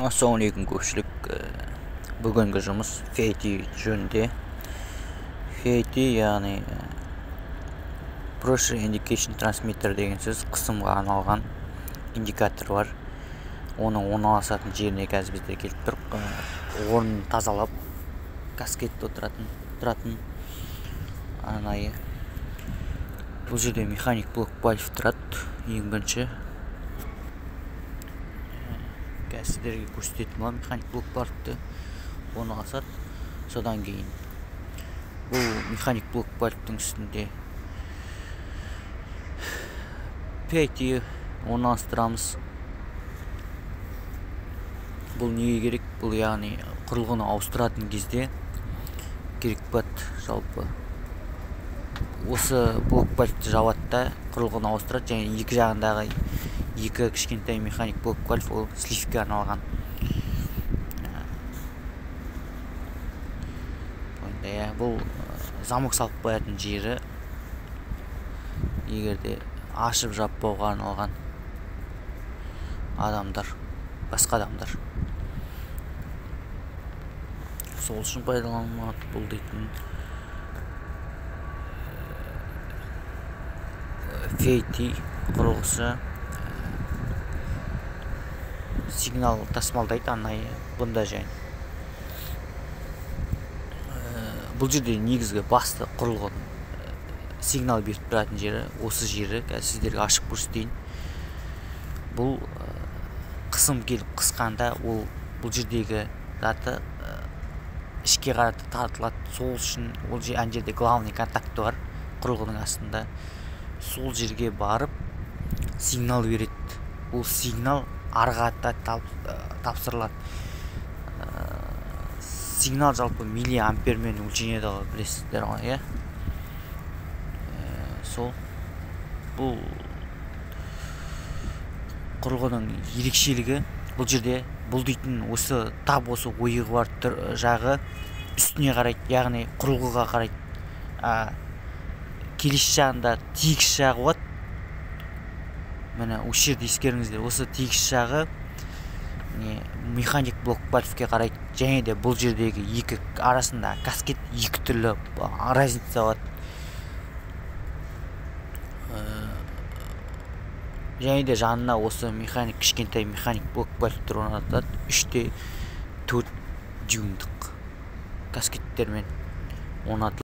Ассалаумалейкум көпшілік. Бүгінгі жұмыс FET жөнінде. FET яғни Pressure Indication Transmitter деген сөз, қысымға арналған индикатор бар. Оның орналасатын жеріне қазір біздер келіп тұрып, орнын тазалап, каскетте тұратын арнайы. Бұл жерде механик блок вальв тұрады. Ең бірінші сіздерге көрсететін боламын механик блок вальвті орналасады. Содан кейін бұл механик блок вальвтің үстінде FET орналастырамыз. Бұл неге керек? Бұл яғни құрылғыны ауыстыратын кезде керек болады. Жалпы осы блок вальвті жабады да құрылғыны ауыстырады, және екі жағындағы екі кішкентай механик блок вальв ол сливке арналған. Бұл замок салып қоятын жері, егерде ашып жаппауға арналған адамдар, басқа адамдар сол үшін пайдаланылады. Бұл дейтін FET құрылғысы сигнал тасымалдайды арнайы бұнда және. Бұл жерде негізгі басты құрылғының сигнал беріп тұратын жері осы жері. Қазір сіздерге ашып көрсетейін. Бұл қысым келіп қысқанда ол бұл жердегі заты ішке қарата тартылады. Сол үшін ол жерде главный контакты бар құрылғының астында. Сол жерге барып сигнал береді. Бұл сигнал арғата тапсырылады. Сигнал жалпы миллиампермен өлшенеді, білесіздер ғой, сол бұл құрылғының ерекшелігі. Бұл жерде бұл дейтін осы тап осы ойығы бар жағы үстіне қарайды, яғни құрылғыға қарайды. Келесі жағында тегіс жағы болады. Міне осы жерде ескеріңіздер, осы тегіс жағы механик блок вальвке қарайды, және де бұл жердегі екі арасында каскет екі түрлі разница болады. Және де жанына осы кішкентай механик блок вальвтер орнатылады. 3-4 дюймдік каскеттермен орнатылады.